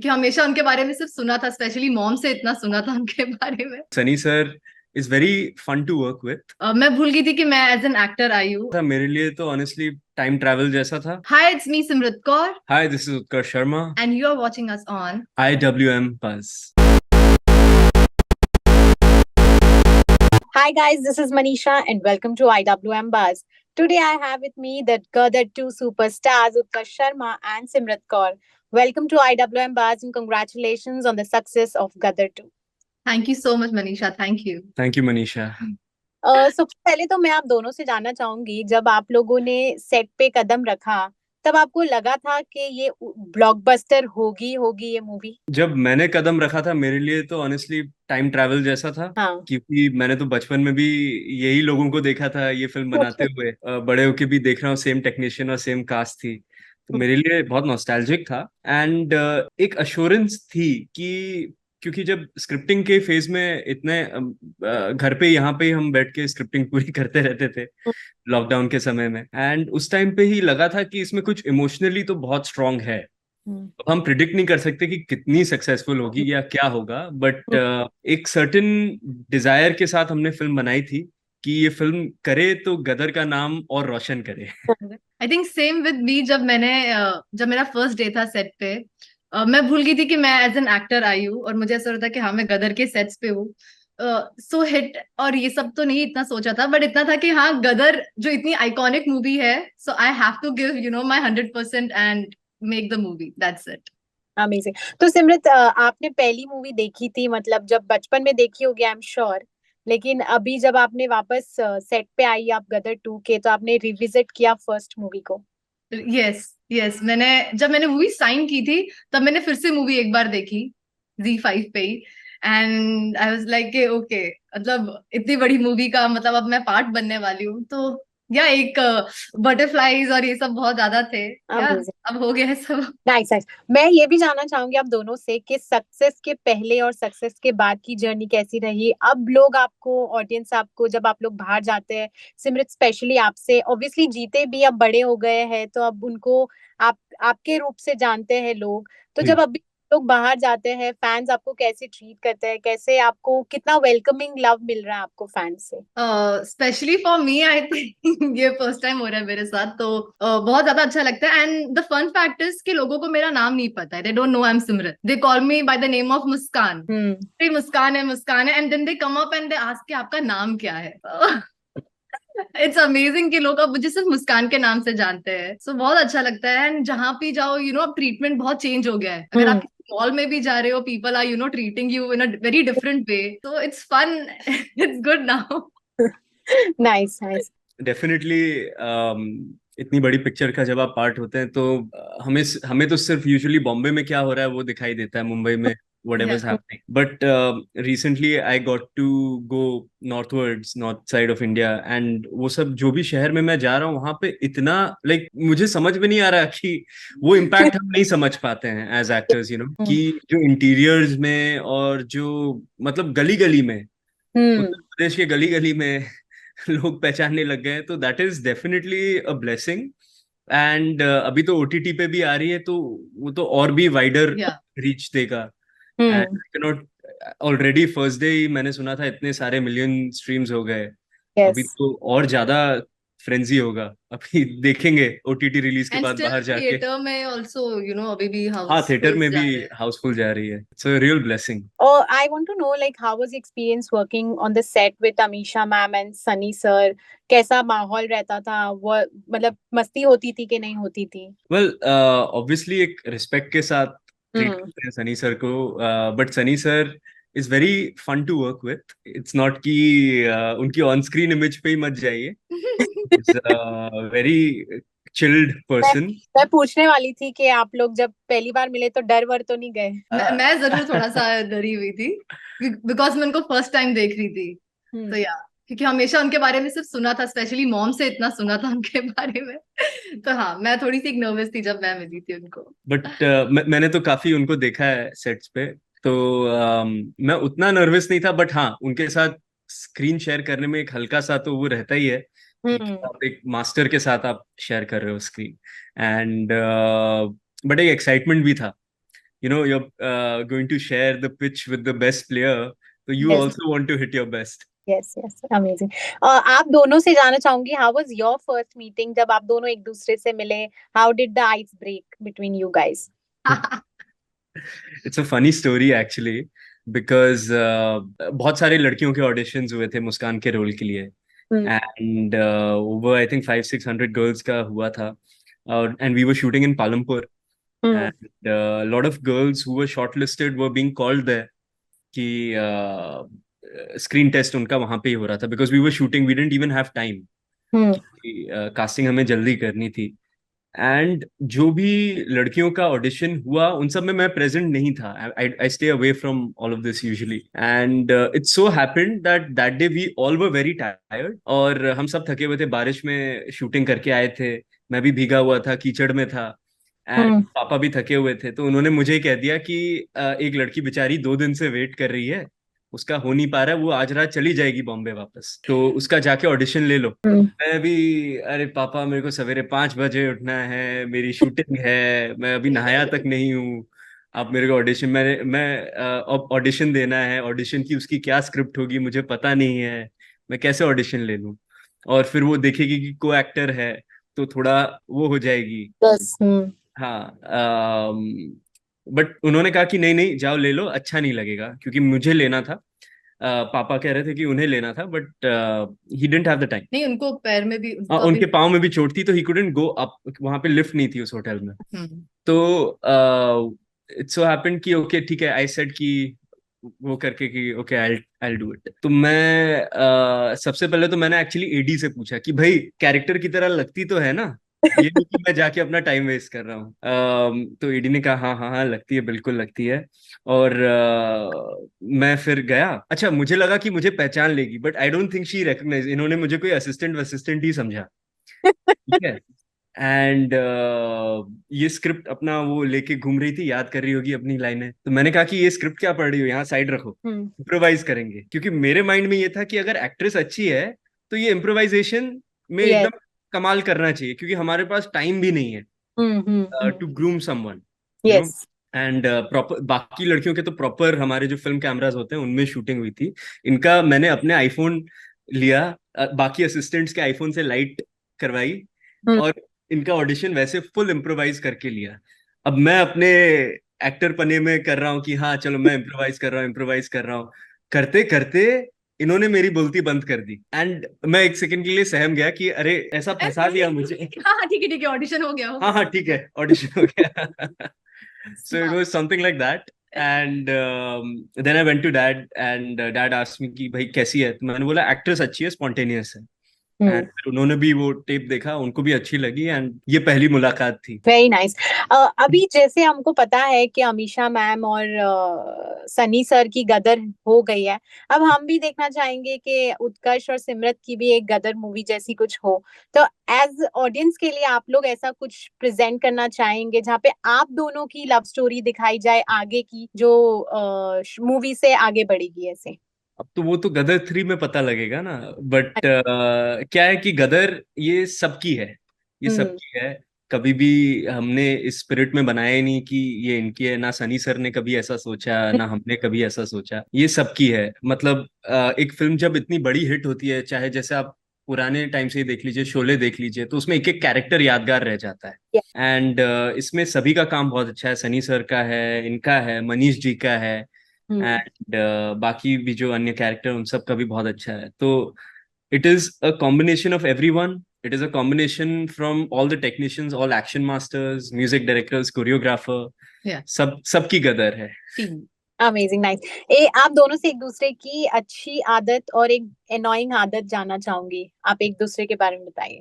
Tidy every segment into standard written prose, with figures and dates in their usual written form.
क्योंकि हमेशा उनके बारे में सिर्फ सुना था, स्पेशली मॉम से इतना सुना था उनके बारे में। Sunny sir is very fun to work with. मैं भूल गई थी कि मैं एज एन एक्टर आई हूँ। था मेरे लिए तो ऑनेस्टली टाइम ट्रैवल जैसा था। Hi, it's me Simrat Kaur hi, this is Utkarsh Sharma. And you are watching us on IWM Buzz. Hi guys, this is Manisha and welcome to IWM Buzz. Today I have with me the other two superstars Utkarsh Sharma and Simrat Kaur. Welcome to IWM Buzz and congratulations on the success of Gadar 2. Thank you so much Manisha, thank you. Thank you Manisha. सबसे पहले तो मैं आप दोनों से जानना चाहूंगी, जब आप लोगों ने सेट पे कदम रखा तब आपको लगा था कि ये ब्लॉकबस्टर होगी होगी ये मूवी? जब मैंने कदम रखा था मेरे लिए तो ऑनेस्टली टाइम ट्रैवल जैसा था। हाँ। क्योंकि मैंने तो बचपन में भी यही लोगों को देखा था ये फिल्म बनाते हुए, बड़े होके भी देख रहा हूँ, सेम टेक्नीशियन और सेम कास्ट थी। तो मेरे लिए बहुत नॉस्टैल्जिक था। एंड एक अश्योरेंस थी कि क्योंकि जब स्क्रिप्टिंग के फेज में इतने घर पे यहाँ पे ही हम बैठ के स्क्रिप्टिंग पूरी करते रहते थे लॉकडाउन के समय में, एंड उस टाइम पे ही लगा था कि इसमें कुछ इमोशनली तो बहुत स्ट्रांग है। अब हम प्रिडिक्ट नहीं कर सकते कि कितनी सक्सेसफुल होगी या क्या होगा, बट एक सर्टेन डिजायर के साथ हमने फिल्म बनाई थी कि ये फिल्म करे तो गदर का नाम और रोशन करे। I think same with me. जब मेरा फर्स्ट डे था सेट पे, मैं भूल गई थी कि मैं एज एन एक्टर आई हूँ, और मुझे ऐसा होता कि हाँ मैं गदर के सेट्स पे हूँ। सो हिट और ये सब तो नहीं इतना सोचा था, बट इतना था कि हाँ गदर जो इतनी आइकॉनिक मूवी है, so I have to give my 100% and make the movie, that's it. Amazing. तो सिमरत, आपने पहली मूवी देखी थी, मतलब जब बचपन में देखी होगी आई एम श्योर, लेकिन अभी जब आपने वापस सेट पे आई आप गदर 2 के, तो आपने रिविजिट किया फर्स्ट मूवी को? यस यस, जब मैंने मूवी साइन की थी तब मैंने फिर से मूवी एक बार देखी Z5 पे ही। And I was like okay, मतलब इतनी बड़ी मूवी का मतलब अब मैं पार्ट बनने वाली हूँ, तो या एक बटरफ्लाईज और ये सब बहुत ज्यादा थे। या अमेजिंग। अब हो गया है सब। Nice nice. मैं ये भी जानना चाहूंगी आप दोनों से कि सक्सेस के पहले और सक्सेस के बाद की जर्नी कैसी रही? अब लोग आपको, ऑडियंस आपको, जब आप लोग बाहर जाते हैं, सिमरत स्पेशली आपसे ऑब्वियसली जीते भी अब बड़े हो गए हैं, तो अब उनको आप आपके रूप से जानते हैं लोग, तो जब अभी लोग बाहर जाते हैं, फैंस आपको कैसे ट्रीट करते हैं, कैसे आपको, कितना वेलकमिंग लव मिल रहा है आपको फैंस से? Specially for me, I think ये फर्स्ट टाइम हो रहा है मेरे साथ, तो बहुत ज्यादा अच्छा लगता है। And the fun fact is कि लोगों को मेरा नाम नहीं पता है, they don't know I am Simrat, they call me by the name of Muskan. Muskan है, मुस्कान है, and then they come up and they ask कि आपका नाम क्या है। इट्स अमेजिंग कि लोग अब मुझे सिर्फ मुस्कान के नाम से जानते हैं, सो बहुत अच्छा लगता है। एंड जहां भी जाओ अब ट्रीटमेंट बहुत चेंज हो गया है। अगर आप मॉल में भी जा रहे हो, people are treating you in a very different way, so it's fun. It's good now. Nice nice. Definitely. इतनी बड़ी पिक्चर का जब आप पार्ट होते हैं तो हमें हमें तो सिर्फ यूजुअली बॉम्बे में क्या हो रहा है वो दिखाई देता है, मुंबई में Yeah. whatever's happening. But recently I got to go northwards, north side of India, and वो सब जो भी शहर में मैं जा रहा हूँ वहां पे इतना लाइक मुझे समझ में नहीं आ रहा कि वो इम्पैक्ट हम नहीं समझ पाते हैं एज एक्टर्स, कि जो इंटीरियर्स में और जो मतलब गली गली में, उत्तर प्रदेश के गली गली में लोग पहचानने लग गए हैं, तो that is definitely a blessing. And अभी तो OTT पे भी आ रही है तो वो तो और भी वाइडर Yeah. रीच देगा। And not already first day ही मैंने सुना था इतने सारे मिलियन स्ट्रीम्स हो गए। अभी यस। तो और ज्यादा फ्रेंजी होगा, अभी देखेंगे OTT रिलीज के एंड बाद स्टिल बाहर जाके। थिएटर में ऑल्सो अभी भी हाँ, थिएटर हाउसफुल में भी जा रहे हैं। हाउसफुल जा रही है। It's a real blessing. Oh, I want to know, like, how was the experience working on the set with Amisha ma'am and Sunny sir? कैसा माहौल रहता था वो, मतलब मस्ती होती थी कि नहीं होती थी? वेल, ऑब्वियसली एक रिस्पेक्ट के साथ ट्रीट करते हैं सनी सर को, but Sunny sir is very fun to work with. It's not कि उनकी ऑन स्क्रीन इमेज पे ही मत जाइए। इज वेरी चिल्ड मैं पर्सन। मैं पूछने वाली थी कि आप लोग जब पहली बार मिले तो डर वर तो नहीं गए? मैं जरूर थोड़ा सा डरी हुई थी, बिकॉज मैं उनको फर्स्ट टाइम देख रही थी। तो या क्योंकि हमेशा उनके बारे में सिर्फ सुना था, स्पेशली मॉम से इतना सुना था उनके बारे में। तो हाँ, मैं थोड़ी सी नर्वस थी जब मैं मिली थी उनको। बट मैंने तो काफी उनको देखा है सेट्स पे, तो मैं उतना नर्वस नहीं था। बट हाँ, उनके साथ स्क्रीन शेयर करने में एक हल्का सा तो वो रहता ही है कि आप एक मास्टर के साथ आप शेयर कर रहे हो स्क्रीन। एंड बट एक एक्साइटमेंट भी था you're going to share the pitch with the best player, so you Yes. also want to hit your best. Yes, yes, amazing. आप दोनों से जानना चाहूंगी, how was your first meeting जब आप दोनों एक दूसरे से मिले? How did the ice break between you guys? It's a funny story actually, because बहुत सारे लड़कियों के ऑडिशंस हुए थे मुस्कान के रोल के लिए, and over I think 500-600 girls का हुआ था, and we were shooting in Palampur, and a lot of girls who were shortlisted were being called there कि स्क्रीन टेस्ट उनका वहां पे ही हो रहा था, because we were shooting, we didn't even have time, casting हमें जल्दी करनी थी, एंड जो भी लड़कियों का ऑडिशन हुआ उन सब में मैं प्रेजेंट नहीं था. I stay away from all of this usually, and it so happened that that day we all were very tired, और हम सब थके हुए थे, बारिश में शूटिंग करके आए थे, मैं भी भीगा हुआ था, कीचड़ में था, एंड पापा भी थके हुए थे. तो उन्होंने मुझे ही कह दिया कि एक लड़की बेचारी 2 दिन से वेट कर रही है, उसका हो नहीं पा रहा है, वो आज रात चली जाएगी बॉम्बे वापस, तो उसका जाके ऑडिशन ले लो. मैं भी, अरे पापा मेरे को सवेरे 5 बजे उठना है, मेरी शूटिंग है, मैं अभी नहाया तक नहीं हूँ, आप मेरे को ऑडिशन, मैं ऑडिशन देना है, ऑडिशन की उसकी क्या स्क्रिप्ट होगी मुझे पता नहीं है, मैं कैसे ऑडिशन ले लूँ, और फिर वो देखेगी कि को एक्टर है तो थोड़ा वो हो जाएगी. हाँ, बट उन्होंने कहा कि नहीं नहीं जाओ ले लो, अच्छा नहीं लगेगा, क्योंकि मुझे लेना था. पापा कह रहे थे कि उन्हें लेना था, but he didn't have the time. नहीं, उनको पैर में भी, उनके पाँव में भी चोट थी, तो ही कुडंट गो अप, वहां पे लिफ्ट नहीं थी उस होटल में. तो इट सो हैपेंड कि ओके ठीक है, आई सेड कि वो करके कि ओके आई डू इट. तो मैं सबसे पहले तो मैंने एक्चुअली एडी से पूछा कि भाई कैरेक्टर की तरह लगती तो है ना, ये नहीं कि मैं जाके अपना टाइम वेस्ट कर रहा हूँ. तो एडी ने कहा हाँ हाँ हाँ लगती है, बिल्कुल लगती है. और मैं फिर गया. अच्छा, मुझे लगा कि मुझे पहचान लेगी, but I don't think she recognise, इन्होंने मुझे कोई असिस्टेंट ही समझा. ठीक है. एंड ये स्क्रिप्ट अपना वो लेके घूम रही थी, याद कर रही होगी अपनी लाइनें. तो मैंने कहा कि ये स्क्रिप्ट क्या पढ़ रही हो, यहाँ साइड रखो, इम्प्रोवाइज करेंगे. क्योंकि मेरे माइंड में ये था कि अगर एक्ट्रेस अच्छी है तो ये इम्प्रोवाइजेशन में एकदम कमाल करना चाहिए, क्योंकि हमारे पास टाइम भी नहीं है to groom someone. And proper बाकी लड़कियों के तो प्रॉपर हमारे जो फिल्म कैमरास होते हैं उनमें शूटिंग हुई थी. इनका मैंने अपने आईफोन लिया, बाकी असिस्टेंट्स के आईफोन से लाइट करवाई, और इनका ऑडिशन वैसे फुल इम्प्रोवाइज करके लिया. अब मैं अपने एक्टर पने में कर रहा हूँ कि हाँ चलो मैं इम्प्रोवाइज कर रहा हूँ, करते करते इन्होंने मेरी बोलती बंद कर दी, एंड मैं एक सेकंड के लिए सहम गया कि अरे ऐसा फंसा दिया मुझे. हाँ ठीक है, ऑडिशन हो गया. हाँ हाँ ठीक है, ऑडिशन हो गया. So it was something like that, and then I went to dad, and dad asked me कि भाई कैसी है, तो मैंने बोला एक्ट्रेस अच्छी है, स्पॉन्टेनियस है. एंड उन्होंने भी वो टेप देखा, उनको भी अच्छी लगी, एंड ये पहली मुलाकात थी. Very nice. अभी जैसे हमको पता है कि अमीषा मैम और सनी सर की गदर हो गई है, अब हम भी देखना चाहेंगे कि उत्कर्ष और सिमरत की भी एक गदर मूवी जैसी कुछ हो. तो एज ऑडियंस के लिए आप लोग ऐसा कुछ प्रेजेंट करना चाहेंगे जहाँ पे आप दोनों की लव स्टोरी दिखाई जाए, आगे की जो मूवी से आगे बढ़ेगी ऐसे? अब तो वो तो गदर 3 में पता लगेगा ना, बट क्या है कि गदर ये सबकी है, ये सबकी है. कभी भी हमने इस स्पिरिट में बनाया ही नहीं कि ये इनकी है, ना सनी सर ने कभी ऐसा सोचा, ना हमने कभी ऐसा सोचा. ये सबकी है. मतलब एक फिल्म जब इतनी बड़ी हिट होती है, चाहे जैसे आप पुराने टाइम से ही देख लीजिए, शोले देख लीजिए, तो उसमें एक एक कैरेक्टर यादगार रह जाता है. एंड इसमें सभी का काम बहुत अच्छा है, सनी सर का है, इनका है, मनीष जी का है, एंड बाकी भी जो अन्य कैरेक्टर उन सब का भी बहुत अच्छा है. तो it is a combination of everyone. It is a combination from all the technicians, all action masters, music directors, choreographer, सबकी गदर है. Amazing, nice. आप दोनों से एक दूसरे की अच्छी आदत और एक एनोइंग आदत जानना चाहूंगी. आप एक दूसरे के बारे में बताइए.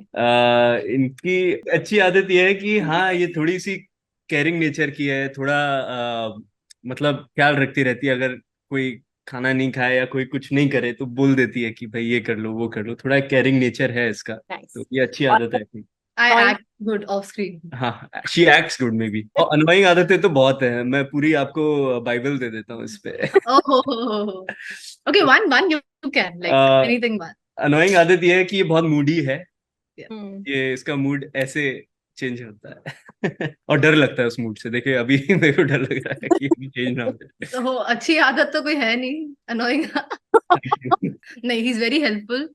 इनकी अच्छी आदत ये है कि हाँ ये थोड़ी सी केयरिंग नेचर की है, थोड़ा मतलब ख्याल रखती रहती है. अगर कोई खाना नहीं खाए या कोई कुछ नहीं करे तो बोल देती है कि भाई ये कर लो, वो कर लो. थोड़ा केयरिंग नेचर है इसका. तो ये अच्छी आदत है. I act good off screen. हाँ, she acts good maybe. और अनोइंग आदतें तो बहुत है, मैं पूरी आपको बाइबल दे देता हूँ इस पे. Okay, one you can like anything one. Annoying आदत ये है कि ये बहुत मूडी है. ये इसका मूड ऐसे चेंज होता है और डर लगता है उस मूड से। देखिए अभी मेरे को डर लग रहा है कि अभी चेंज ना हो जाए। तो अच्छी आदत तो कोई है नहीं, अनोइंग। नहीं, ही इज वेरी हेल्पफुल।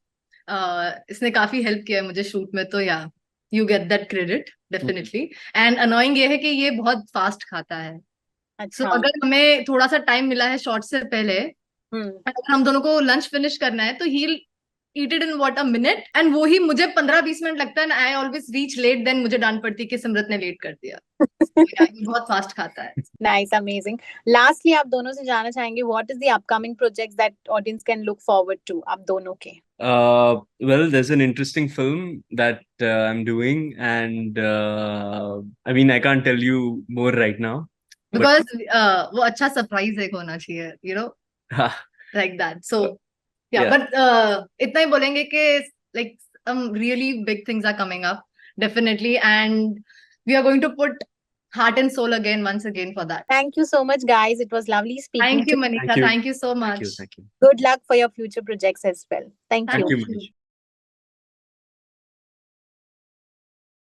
इसने काफी हेल्प किया है मुझे शूट में, तो या you get that credit definitely. And annoying ये है कि ये बहुत फास्ट खाता है। सो अच्छा। अगर हमें थोड़ा सा टाइम मिला है शॉट से पहले, अगर हम दोनों को लंच फिनिश करना है, तो ही eat it in what a minute, and वो ही मुझे 15-20 मिनट लगता है, and I always reach late, then मुझे डांट पड़ती है कि सिमरत ने लेट कर दिया। ये बहुत फास्ट खाता है। Nice, amazing. Lastly, आप दोनों से जानना चाहेंगे what is the upcoming projects that audience can look forward to आप दोनों के? Well, there's an interesting film that I'm doing, and I mean, I can't tell you more right now. But Because वो अच्छा surprise एक होना चाहिए, like that. So yeah, yeah. but इतना ही बोलेंगे कि like some really big things are coming up, definitely, and we are going to put heart and soul again, once again, for that. Thank you so much, guys. It was lovely speaking Thank you, to you. Manika. Thank you. Thank you so Thank much. you. Thank you. Good luck for your future projects as well. Thank Thank you. Thank you, you. Manish.